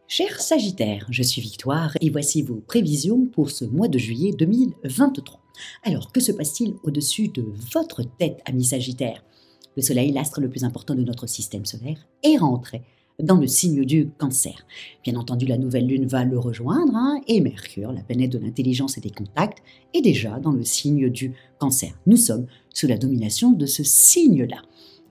Cher Sagittaire, je suis Victoire et voici vos prévisions pour ce mois de juillet 2023. Alors, que se passe-t-il au-dessus de votre tête, ami Sagittaire? Le Soleil, l'astre le plus important de notre système solaire, est rentré dans le signe du Cancer. Bien entendu, la nouvelle lune va le rejoindre et Mercure, la planète de l'intelligence et des contacts, est déjà dans le signe du Cancer. Nous sommes sous la domination de ce signe-là.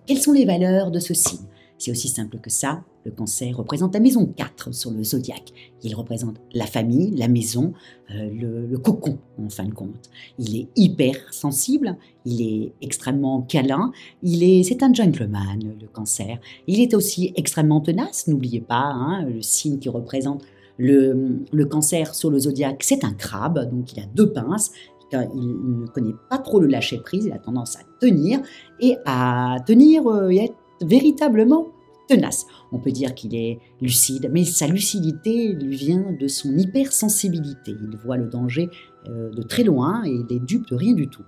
Quelles sont les valeurs de ce signe? C'est aussi simple que ça. Le Cancer représente la maison 4 sur le zodiaque. Il représente la famille, la maison, le cocon en fin de compte. Il est hyper sensible, il est extrêmement câlin, c'est un gentleman, le Cancer. Il est aussi extrêmement tenace, n'oubliez pas, le signe qui représente le Cancer sur le zodiaque, c'est un crabe, donc il a deux pinces. Il ne connaît pas trop le lâcher prise, il a tendance à tenir et être véritablement tenace. On peut dire qu'il est lucide, mais sa lucidité lui vient de son hypersensibilité. Il voit le danger de très loin et il est dupe de rien du tout.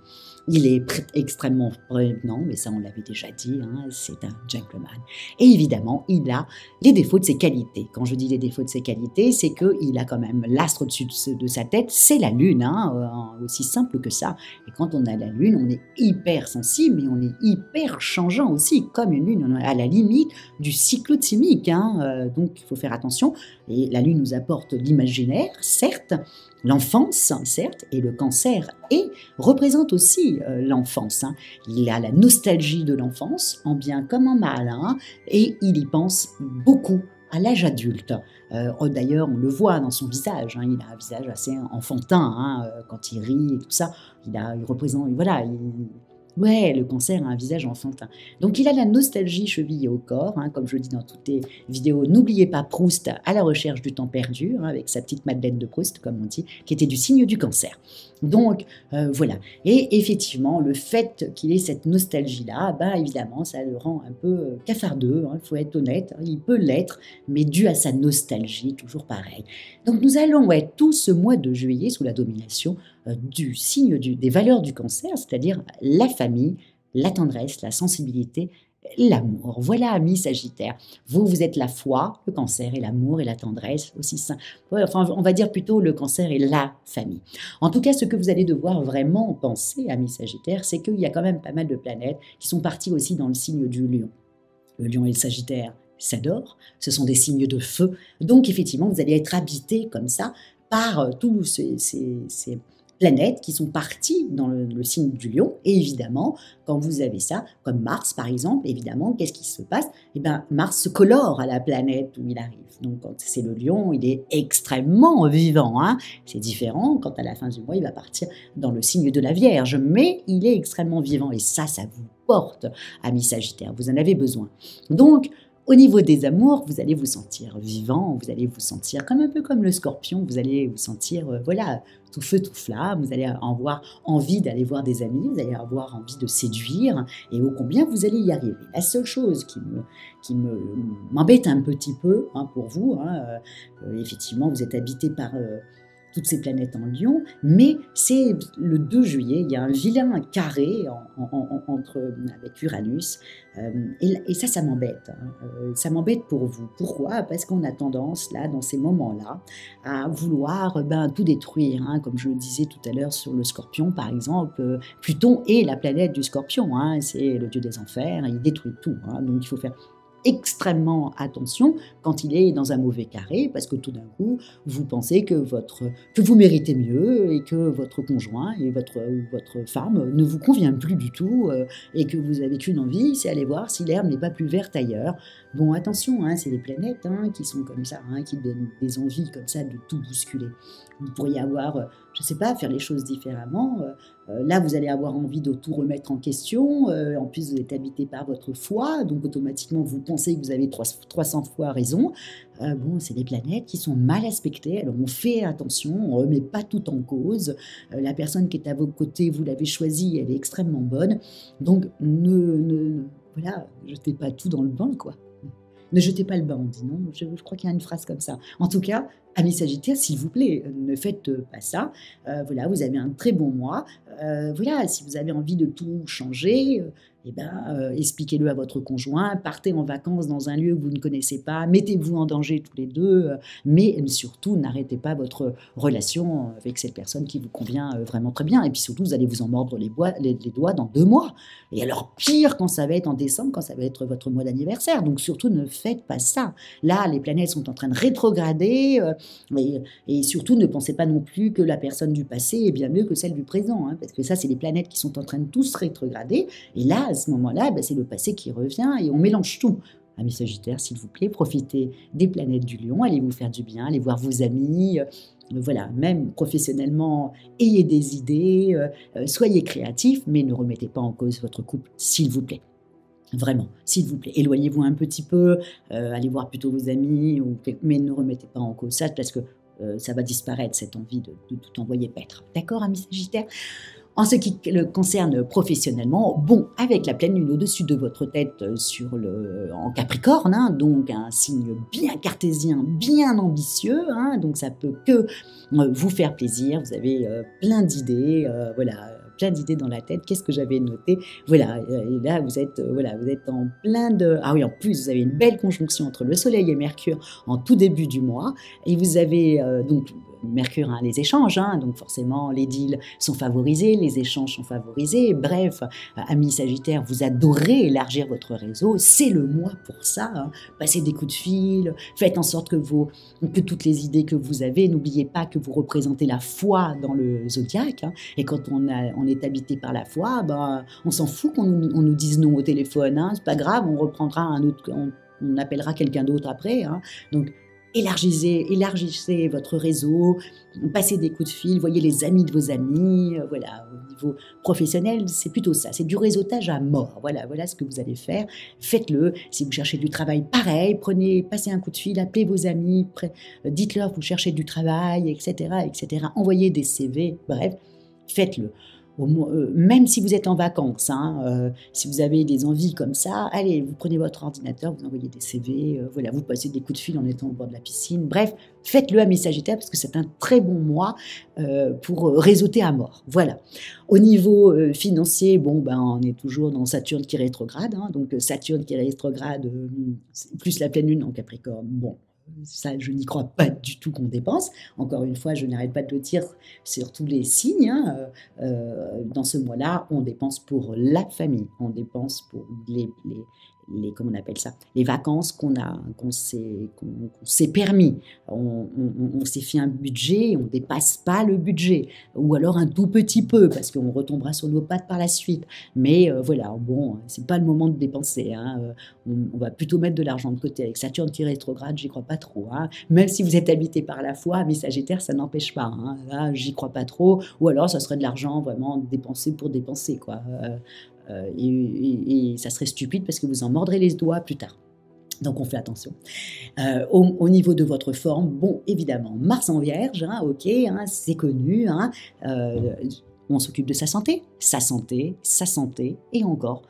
Il est extrêmement prévenant, mais ça on l'avait déjà dit, c'est un gentleman. Et évidemment, il a les défauts de ses qualités. Quand je dis les défauts de ses qualités, c'est qu'il a quand même l'astre au-dessus de sa tête, c'est la lune, aussi simple que ça. Et quand on a la lune, on est hyper sensible, mais on est hyper changeant aussi, comme une lune, on est à la limite du cyclotimique. Donc il faut faire attention. Et la lune nous apporte l'imaginaire, certes, l'enfance, certes, et le Cancer représente aussi l'enfance. Il a la nostalgie de l'enfance, en bien comme en mal, et il y pense beaucoup à l'âge adulte. D'ailleurs, on le voit dans son visage, il a un visage assez enfantin, quand il rit et tout ça, il représente, voilà, ouais, le Cancer a un visage enfantin. Donc il a la nostalgie chevillée au corps, comme je le dis dans toutes les vidéos. N'oubliez pas Proust à la recherche du temps perdu, avec sa petite Madeleine de Proust, comme on dit, qui était du signe du Cancer. Donc voilà. Et effectivement, le fait qu'il ait cette nostalgie-là, évidemment, ça le rend un peu cafardeux, il faut être honnête, il peut l'être, mais dû à sa nostalgie, toujours pareil. Donc nous allons être tout ce mois de juillet sous la domination du signe des valeurs du Cancer, c'est-à-dire la famille, la tendresse, la sensibilité, l'amour. Voilà, amis Sagittaire. Vous êtes la foi, le Cancer, et l'amour et la tendresse, aussi simple. Enfin, on va dire plutôt le Cancer et la famille. En tout cas, ce que vous allez devoir vraiment penser, amis Sagittaire, c'est qu'il y a quand même pas mal de planètes qui sont parties aussi dans le signe du Lion. Le Lion et le Sagittaire s'adorent, ce sont des signes de feu. Donc, effectivement, vous allez être habité comme ça par tous ces planètes qui sont parties dans le signe du Lion. Et évidemment, quand vous avez ça, comme Mars par exemple, évidemment, qu'est-ce qui se passe? Mars se colore à la planète où il arrive. Donc quand c'est le Lion, il est extrêmement vivant. C'est différent quand à la fin du mois, il va partir dans le signe de la Vierge. Mais il est extrêmement vivant et ça vous porte, amis Sagittaire. Vous en avez besoin. Donc, au niveau des amours, vous allez vous sentir vivant, vous allez vous sentir un peu comme le Scorpion, vous allez vous sentir, tout feu, tout flamme, vous allez avoir envie d'aller voir des amis, vous allez avoir envie de séduire, et ô combien vous allez y arriver. La seule chose qui m'embête un petit peu pour vous, effectivement, vous êtes habité par toutes ces planètes en Lion, mais c'est le 2 juillet, il y a un vilain carré avec Uranus, et ça m'embête. Ça m'embête pour vous. Pourquoi? Parce qu'on a tendance, là, dans ces moments-là, à vouloir tout détruire, comme je le disais tout à l'heure sur le Scorpion, par exemple. Pluton est la planète du Scorpion, c'est le dieu des enfers, il détruit tout, donc il faut faire extrêmement attention quand il est dans un mauvais carré, parce que tout d'un coup, vous pensez que vous méritez mieux et que votre conjoint et votre femme ne vous convient plus du tout et que vous avez qu'une envie, c'est aller voir si l'herbe n'est pas plus verte ailleurs. Bon, attention, c'est les planètes qui sont comme ça, qui donnent des envies comme ça de tout bousculer. Vous pourriez avoir, je ne sais pas, faire les choses différemment. Là, vous allez avoir envie de tout remettre en question. En plus, vous êtes habité par votre foi, donc automatiquement, vous pensez que vous avez 300 fois raison. C'est des planètes qui sont mal aspectées. Alors, on fait attention, on ne remet pas tout en cause. La personne qui est à votre côté, vous l'avez choisie, elle est extrêmement bonne. Donc, jetez pas tout dans le bain, quoi. Ne jetez pas le bain, on dit, non? Je crois qu'il y a une phrase comme ça. En tout cas, Amis Sagittaire, s'il vous plaît, ne faites pas ça. Voilà, vous avez un très bon mois. Voilà, si vous avez envie de tout changer, eh ben, expliquez-le à votre conjoint. Partez en vacances dans un lieu que vous ne connaissez pas. Mettez-vous en danger tous les deux. Mais surtout, n'arrêtez pas votre relation avec cette personne qui vous convient vraiment très bien. Et puis surtout, vous allez vous en mordre les doigts dans 2 mois. Et alors, pire quand ça va être en décembre, quand ça va être votre mois d'anniversaire. Donc surtout, ne faites pas ça. Là, les planètes sont en train de rétrograder. Et surtout, ne pensez pas non plus que la personne du passé est bien mieux que celle du présent, hein, parce que ça, c'est les planètes qui sont en train de tous rétrograder. Et là, à ce moment-là, c'est le passé qui revient et on mélange tout. Amis Sagittaires, s'il vous plaît, profitez des planètes du Lion, allez vous faire du bien, allez voir vos amis. Voilà, même professionnellement, ayez des idées, soyez créatifs, mais ne remettez pas en cause votre couple, s'il vous plaît. Vraiment, s'il vous plaît, éloignez-vous un petit peu, allez voir plutôt vos amis, mais ne remettez pas en cause ça parce que ça va disparaître, cette envie de tout envoyer paître. D'accord, amis Sagittaires? En ce qui le concerne professionnellement, bon, avec la pleine lune au-dessus de votre tête en Capricorne, hein, donc un signe bien cartésien, bien ambitieux, hein, donc ça peut que vous faire plaisir. Vous avez plein d'idées, voilà, plein d'idées dans la tête. Qu'est-ce que j'avais noté? Voilà, et là vous êtes en plein de... Ah oui, en plus vous avez une belle conjonction entre le Soleil et Mercure en tout début du mois, et vous avez donc Mercure, hein, les échanges, hein, donc forcément les deals sont favorisés, les échanges sont favorisés. Bref, amis Sagittaires, vous adorez élargir votre réseau, c'est le mois pour ça. Hein. Passez des coups de fil, faites en sorte que toutes les idées que vous avez, n'oubliez pas que vous représentez la foi dans le zodiaque. Hein, et quand on est habité par la foi, on s'en fout qu'on nous dise non au téléphone. Hein, c'est pas grave, on reprendra un autre, on appellera quelqu'un d'autre après. Hein, donc élargissez votre réseau, passez des coups de fil, voyez les amis de vos amis, voilà, au niveau professionnel, c'est plutôt ça, c'est du réseautage à mort, voilà ce que vous allez faire, faites-le, si vous cherchez du travail, pareil, passez un coup de fil, appelez vos amis, dites-leur que vous cherchez du travail, etc., envoyez des CV, bref, faites-le. Même si vous êtes en vacances, hein, si vous avez des envies comme ça, allez, vous prenez votre ordinateur, vous envoyez des CV, voilà, vous passez des coups de fil en étant au bord de la piscine. Bref, faites-le, amis Sagittaires, parce que c'est un très bon mois pour réseauter à mort. Voilà. Au niveau financier, on est toujours dans Saturne qui rétrograde, hein, donc Saturne qui rétrograde, plus la pleine lune en Capricorne, bon. Ça, je n'y crois pas du tout qu'on dépense. Encore une fois, je n'arrête pas de le dire sur tous les signes. Hein. Dans ce mois-là, on dépense pour la famille. On dépense pour comment on appelle ça, les vacances qu'on s'est permis. On s'est fait un budget, on ne dépasse pas le budget. Ou alors un tout petit peu, parce qu'on retombera sur nos pattes par la suite. Mais voilà, bon, c'est pas le moment de dépenser. Hein. On va plutôt mettre de l'argent de côté. Avec Saturne qui rétrograde, j'y crois pas trop. Hein. Même si vous êtes habité par la foi, mais Sagittaire, ça n'empêche pas. Hein. Là, j'y crois pas trop. Ou alors, ça serait de l'argent vraiment dépensé pour dépenser, quoi. Et ça serait stupide parce que vous en mordrez les doigts plus tard. Donc on fait attention. Au niveau de votre forme, bon, évidemment, Mars en Vierge, hein, ok, hein, c'est connu. Hein, on s'occupe de sa santé et encore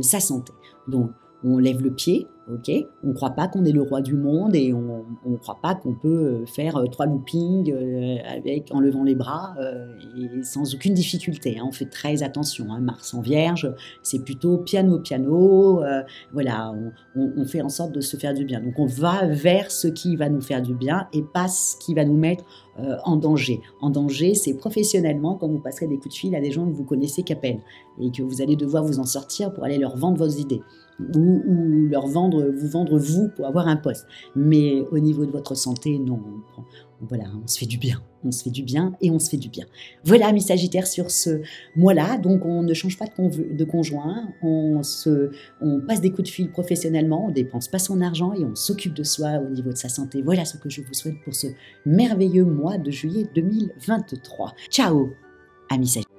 sa santé. Donc on lève le pied, ok, on ne croit pas qu'on est le roi du monde et on ne croit pas qu'on peut faire 3 loopings en levant les bras et sans aucune difficulté. Hein. On fait très attention. Hein. Mars en Vierge, c'est plutôt piano, voilà, on fait en sorte de se faire du bien. Donc on va vers ce qui va nous faire du bien et pas ce qui va nous mettre en danger. En danger, c'est professionnellement quand vous passerez des coups de fil à des gens que vous connaissez qu'à peine et que vous allez devoir vous en sortir pour aller leur vendre vos idées. Ou vous vendre vous pour avoir un poste. Mais au niveau de votre santé, non. Voilà, on se fait du bien. On se fait du bien et on se fait du bien. Voilà, amis Sagittaires, sur ce mois-là. Donc, on ne change pas de conjoint. On passe des coups de fil professionnellement. On ne dépense pas son argent et on s'occupe de soi au niveau de sa santé. Voilà ce que je vous souhaite pour ce merveilleux mois de juillet 2023. Ciao, amis Sagittaires.